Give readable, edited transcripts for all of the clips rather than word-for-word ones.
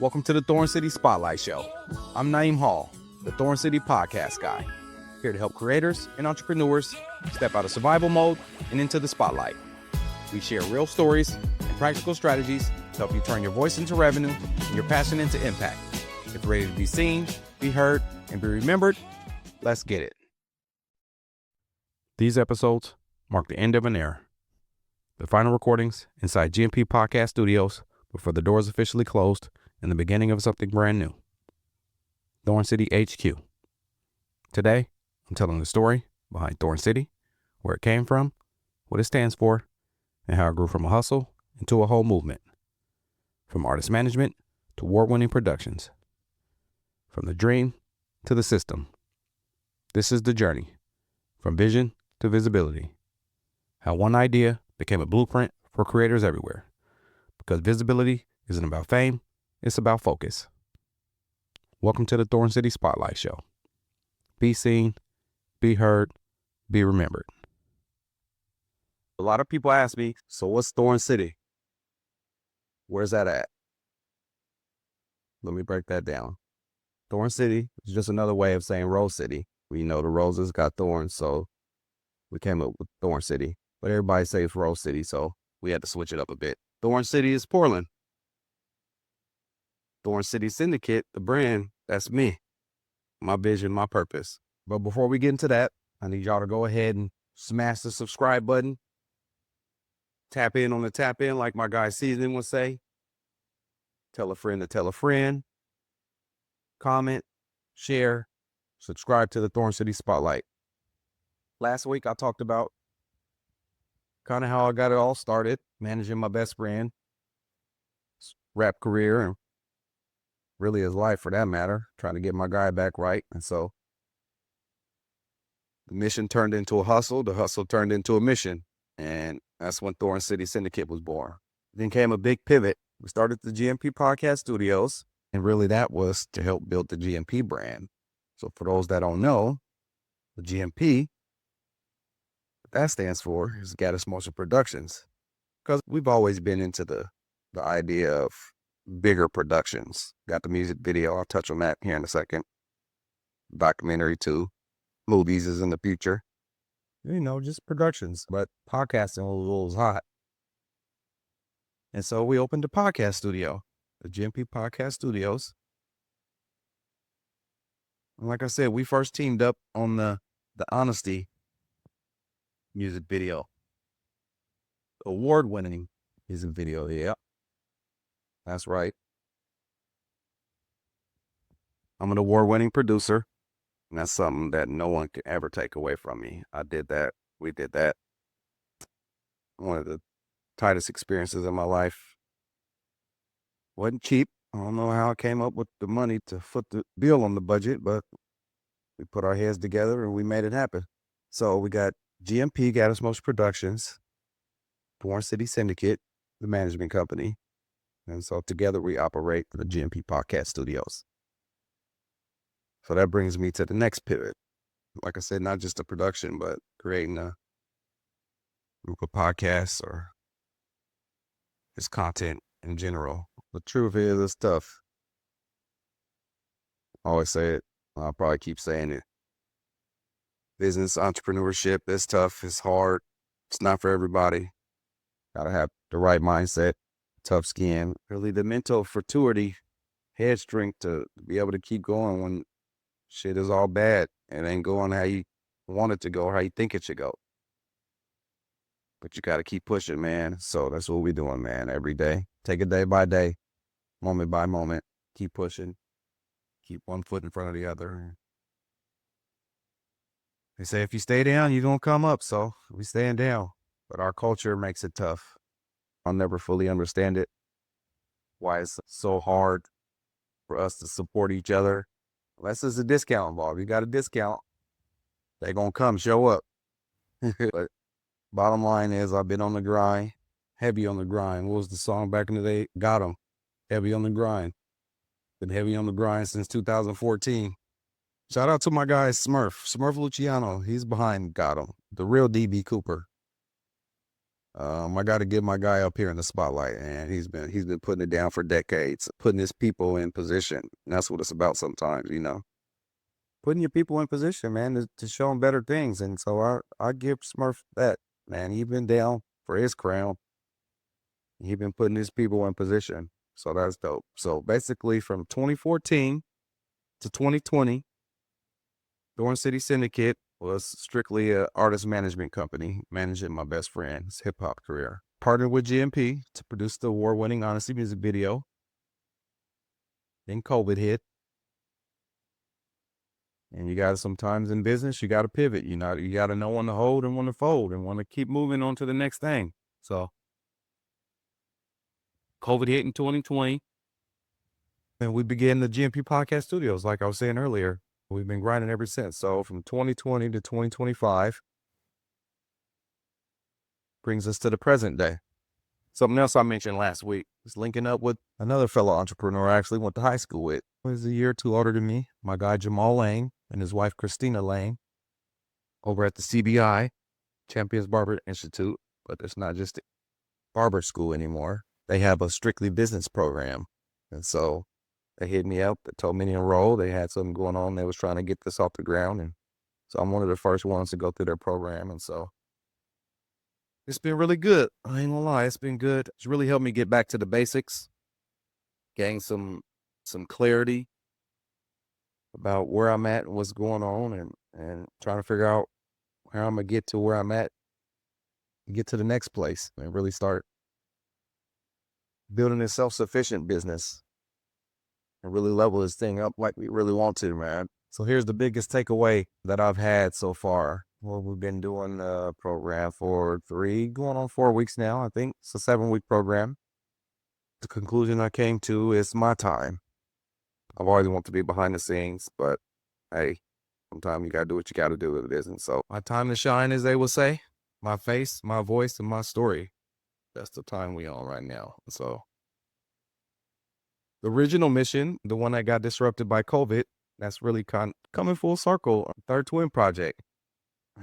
Welcome to the Thorn City Spotlight Show. I'm Naeem Hall, the Thorn City Podcast Guy, here to help creators and entrepreneurs step out of survival mode and into the spotlight. We share real stories and practical strategies to help you turn your voice into revenue and your passion into impact. If you're ready to be seen, be heard, and be remembered, let's get it. These episodes mark the end of an era. The final recordings inside GMP Podcast Studios before the doors officially closed and the beginning of something brand new. Thorn City HQ. Today, I'm telling the story behind Thorn City, where it came from, what it stands for, and how it grew from a hustle into a whole movement. From artist management to award-winning productions. From the dream to the system. This is the journey, from vision to visibility. How one idea became a blueprint for creators everywhere. Because visibility isn't about fame, it's about focus. Welcome to the Thorn City Spotlight Show. Be seen, be heard, be remembered. A lot of people ask me, so what's Thorn City? Where's that at? Let me break that down. Thorn City is just another way of saying Rose City. We know the roses got thorns, so we came up with Thorn City. But everybody says Rose City, so we had to switch it up a bit. Thorn City is Portland. Thorn City Syndicate, the brand, that's me. My vision, my purpose. But before we get into that, I need y'all to go ahead and smash the subscribe button. Tap in on the tap in, like my guy Seasoning would say. Tell a friend to tell a friend. Comment, share, subscribe to the Thorn City Spotlight. Last week, I talked about kind of how I got it all started, managing my best friend, rap career, and really his life for that matter, trying to get my guy back right. And so the mission turned into a hustle, the hustle turned into a mission. And that's when Thorn City Syndicate was born. Then came a big pivot. We started the GMP Podcast Studios, and really that was to help build the GMP brand. So for those that don't know, the GMP, what that stands for is Gaddis Motion Productions, because we've always been into the idea of bigger productions. Got the music video. I'll touch on that here in a second. Documentary too. Movies is in the future. You know, just productions. But podcasting was hot. And so we opened the podcast studio, the GMP Podcast Studios. And like I said, we first teamed up on the Honesty music video. Award-winning music video, yeah. That's right. I'm an award-winning producer, and that's something that no one can ever take away from me. I did that. We did that. One of the tightest experiences in my life. Wasn't cheap. I don't know how I came up with the money to foot the bill on the budget, but we put our heads together and we made it happen. So we got GMP, Gaddis Motion Productions, Thorn City Syndicate, the management company. And so together we operate the GMP Podcast Studios. So that brings me to the next pivot. Like I said, not just a production, but creating a group of podcasts or just content in general. The truth is, it's tough. I always say it. I'll probably keep saying it. Business, entrepreneurship, it's tough. It's hard. It's not for everybody. Got to have the right mindset. Tough skin, really the mental fortitude, head strength to be able to keep going when shit is all bad and ain't going how you want it to go or how you think it should go. But you got to keep pushing, man. So that's what we're doing, man, every day. Take it day by day, moment by moment. Keep pushing. Keep one foot in front of the other. They say if you stay down, you're going to come up. So we staying down. But our culture makes it tough. I'll never fully understand it, why it's so hard for us to support each other. Unless there's a discount involved. You got a discount, they're going to come show up. But bottom line is I've been on the grind, heavy on the grind. What was the song back in the day? Got 'em. Heavy on the grind. Been heavy on the grind since 2014. Shout out to my guy Smurf Luciano. He's behind Got 'em. The real DB Cooper. I got to get my guy up here in the spotlight, and he's been putting it down for decades, putting his people in position. And that's what it's about sometimes, putting your people in position, man, to show them better things. And so I give Smurf that, man. He's been down for his crown. He's been putting his people in position. So that's dope. So basically, from 2014 to 2020, Thorn City Syndicate was strictly an artist management company, managing my best friend's hip hop career. Partnered with GMP to produce the award-winning Honesty music video. Then COVID hit. And you got to sometimes in business, you got to pivot. You got to know when to hold and when to fold and when to keep moving on to the next thing. So COVID hit in 2020. And we began the GMP Podcast Studios, like I was saying earlier. We've been grinding ever since. So from 2020 to 2025 brings us to the present day. Something else I mentioned last week was linking up with another fellow entrepreneur I actually went to high school with. He's a year or two older than me. My guy Jamal Lane and his wife Christina Lane over at the CBI, Champions Barber Institute. But it's not just a barber school anymore. They have a strictly business program. And so they hit me up. They told me to enroll. They had something going on. They was trying to get this off the ground. And so I'm one of the first ones to go through their program. And so it's been really good. I ain't gonna lie. It's been good. It's really helped me get back to the basics, gain some clarity about where I'm at and what's going on, and trying to figure out how I'm gonna get to where I'm at and get to the next place and really start building a self-sufficient business and really level this thing up like we really want to, man. So here's the biggest takeaway that I've had so far. Well, we've been doing the program for going on 4 weeks now. I think it's a 7-week program. The conclusion I came to is my time. I've always wanted to be behind the scenes, but hey, sometimes you got to do what you got to do with it, isn't so. My time to shine, as they will say, my face, my voice, and my story. That's the time we on right now. So the original mission, the one that got disrupted by COVID, that's really coming full circle. Third Twin Project,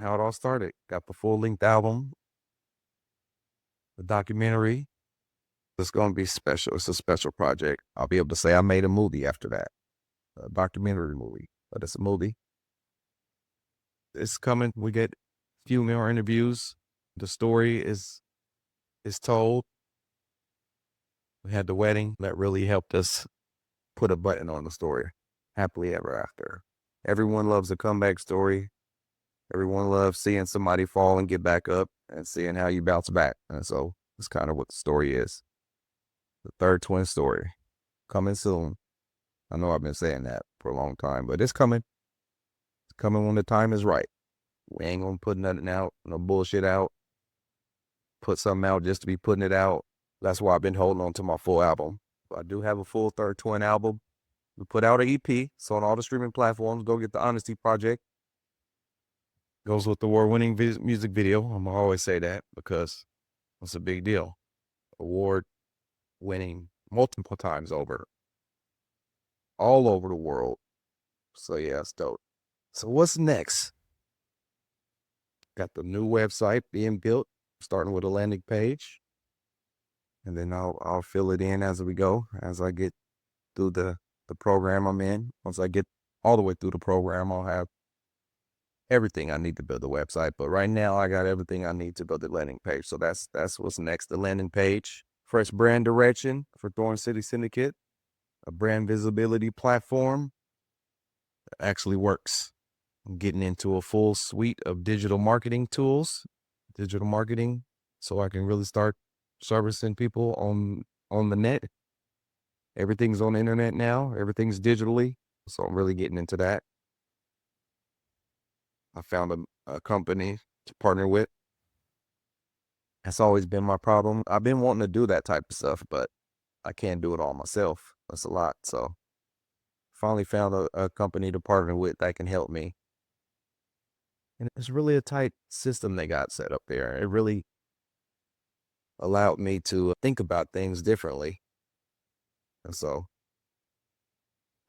how it all started. Got the full-length album, the documentary. It's going to be special. It's a special project. I'll be able to say I made a movie after that, a documentary movie, but it's a movie. It's coming. We get a few more interviews. The story is told. We had the wedding that really helped us put a button on the story. Happily ever after. Everyone loves a comeback story. Everyone loves seeing somebody fall and get back up and seeing how you bounce back. And so that's kind of what the story is. The third twin story. Coming soon. I know I've been saying that for a long time, but it's coming. It's coming when the time is right. We ain't going to put nothing out, no bullshit out. Put something out just to be putting it out. That's why I've been holding on to my full album. I do have a full Third Twin album. We put out an EP, so on all the streaming platforms, go get the Honesty Project. Goes with the award-winning music video. I'm going to always say that because it's a big deal. Award-winning multiple times over. All over the world. So yeah, it's dope. So what's next? Got the new website being built, starting with a landing page. And then I'll fill it in as we go, as I get through the program I'm in. Once I get all the way through the program, I'll have everything I need to build the website. But right now, I got everything I need to build the landing page. So that's what's next, the landing page. Fresh brand direction for Thorn City Syndicate, a brand visibility platform that actually works. I'm getting into a full suite of digital marketing tools, digital marketing, so I can really start servicing people on the net. Everything's on the internet now. Everything's digitally. So I'm really getting into that. I found a company to partner with. That's always been my problem. I've been wanting to do that type of stuff, but I can't do it all myself. That's a lot. So finally found a company to partner with that can help me. And it's really a tight system they got set up there. It really allowed me to think about things differently. And so,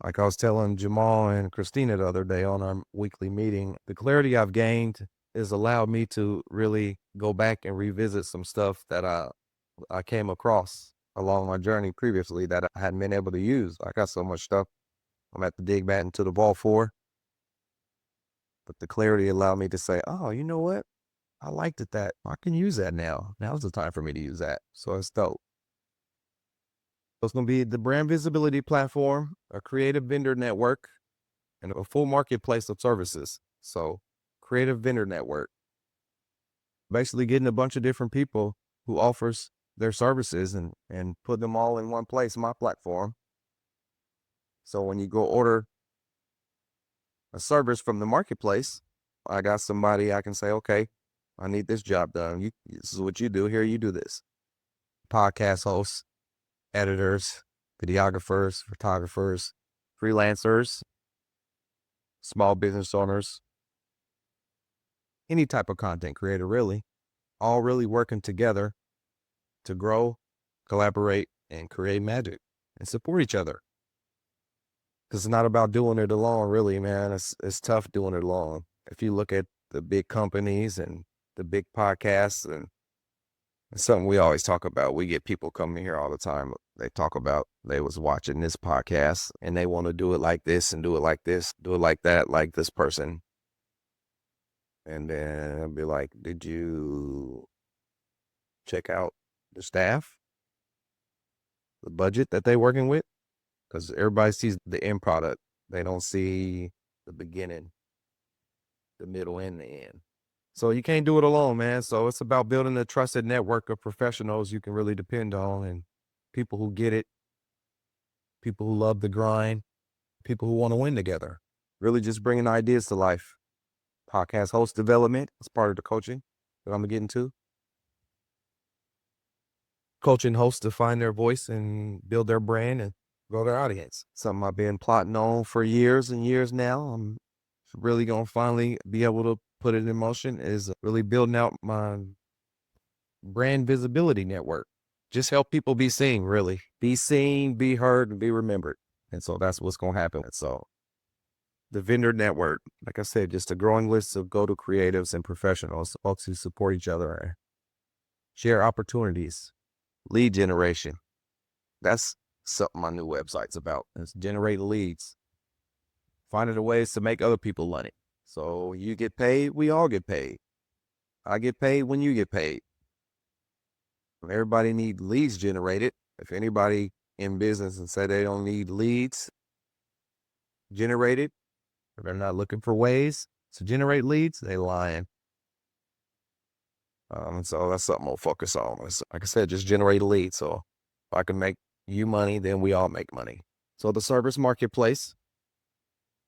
like I was telling Jamal and Christina the other day on our weekly meeting, the clarity I've gained has allowed me to really go back and revisit some stuff that I came across along my journey previously that I hadn't been able to use. I got so much stuff I'm at to dig back into the vault for, but the clarity allowed me to say, oh, you know what? I liked it that I can use that now. Now's the time for me to use that. So it's dope. So it's going to be the brand visibility platform, a creative vendor network, and a full marketplace of services. So creative vendor network, basically getting a bunch of different people who offers their services and put them all in one place, my platform. So when you go order a service from the marketplace, I got somebody I can say, okay, I need this job done. This is what you do. Here, you do this. Podcast hosts, editors, videographers, photographers, freelancers, small business owners, any type of content creator, really, all really working together to grow, collaborate, and create magic and support each other. Because it's not about doing it alone, really, man. It's tough doing it alone. If you look at the big companies and the big podcasts, and it's something we always talk about. We get people coming here all the time. They talk about they was watching this podcast and they want to do it like this and do it like this, do it like that, like this person. And then I'll be like, did you check out the staff, the budget that they're working with? Because everybody sees the end product. They don't see the beginning, the middle, and the end. So you can't do it alone, man. So it's about building a trusted network of professionals you can really depend on, and people who get it, people who love the grind, people who want to win together. Really just bringing ideas to life. Podcast host development is part of the coaching that I'm going to get into. Coaching hosts to find their voice and build their brand and grow their audience. Something I've been plotting on for years and years now. I'm really going to finally be able to put it in motion, is really building out my brand visibility network. Just help people be seen, really. Be seen, be heard, and be remembered. And so that's what's going to happen. So the vendor network, like I said, just a growing list of go-to creatives and professionals, folks who support each other and share opportunities, lead generation. That's something my new website's about. It's generating leads, finding the ways to make other people money. So you get paid, we all get paid. I get paid when you get paid. Everybody need leads generated. If anybody in business and say they don't need leads generated, if they're not looking for ways to generate leads, they lying. So that's something we'll focus on. Like I said, just generate a lead. So if I can make you money, then we all make money. So the service marketplace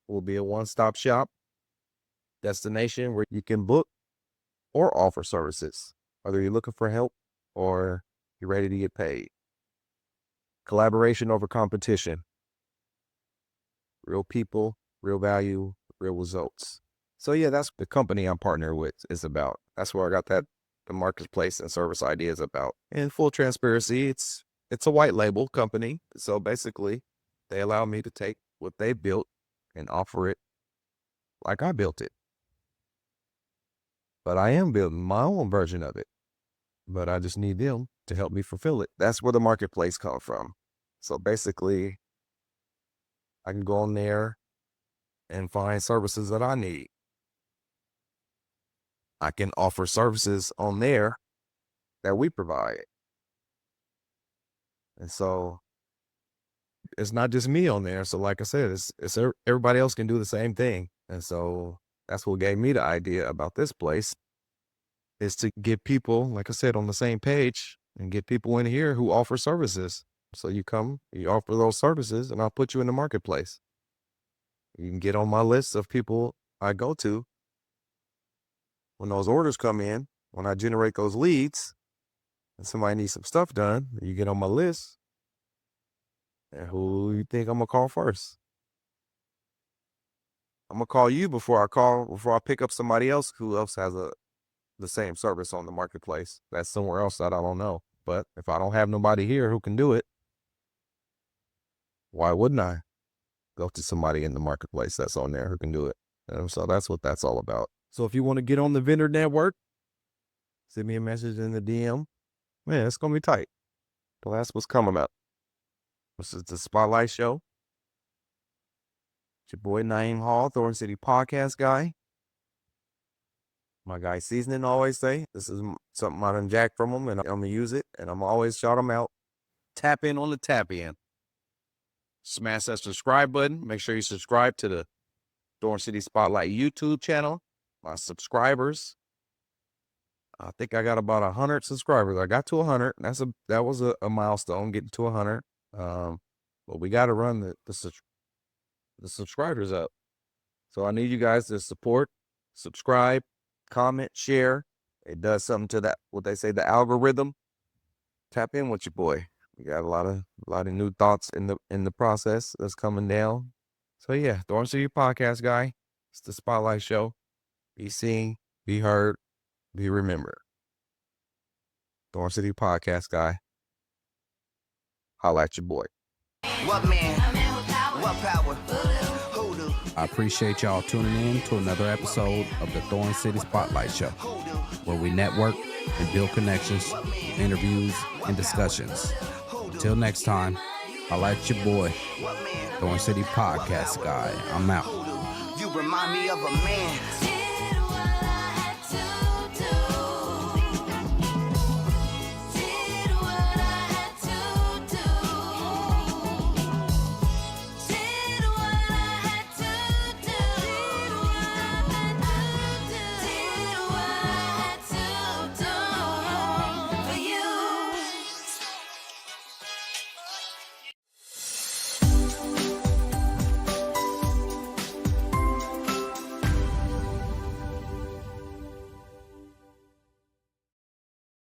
will be a one-stop shop destination where you can book or offer services, whether you're looking for help or you're ready to get paid. Collaboration over competition. Real people, real value, real results. So yeah, that's the company I'm partnered with is about. That's where I got the marketplace and service ideas about. And full transparency, it's a white label company. So basically, they allow me to take what they built and offer it like I built it. But I am building my own version of it. But I just need them to help me fulfill it. That's where the marketplace comes from. So basically, I can go on there and find services that I need. I can offer services on there that we provide. And so it's not just me on there. So like I said, it's everybody else can do the same thing. And so that's what gave me the idea about this place, is to get people, like I said, on the same page and get people in here who offer services. So you come, you offer those services, and I'll put you in the marketplace. You can get on my list of people I go to. When those orders come in, when I generate those leads and somebody needs some stuff done, you get on my list. And who you think I'm going to call first? I'm going to call you before I pick up somebody else who else has the same service on the marketplace. That's somewhere else that I don't know. But if I don't have nobody here who can do it, why wouldn't I go to somebody in the marketplace that's on there who can do it? And so that's what that's all about. So if you want to get on the vendor network, send me a message in the DM. Man, it's going to be tight. Well, that's what's coming up. This is the Spotlight Show. It's your boy Naeem Hall, Thorn City Podcast guy. My guy Seasoning always say, this is something I done jacked from him, and I'm going to use it, and I'm always shout him out. Tap in on the tap in. Smash that subscribe button. Make sure you subscribe to the Thorn City Spotlight YouTube channel. My subscribers. I think I got about 100 subscribers. I got to 100. That was a milestone, getting to 100. But we got to run the subscribers up. So I need you guys to support, subscribe, comment, share. It does something to that, what they say, the algorithm. Tap in with your boy. We got a lot of new thoughts in the process that's coming down. So yeah, Thorn City Podcast guy. It's the Spotlight Show. Be seen, be heard, be remembered. Thorn City Podcast guy. Holla at your boy. What man? What power? I appreciate y'all tuning in to another episode of the Thorn City Spotlight Show, where we network and build connections, interviews, and discussions. Until next time, holla at your boy, Thorn City Podcast guy. I'm out. You remind me of a man.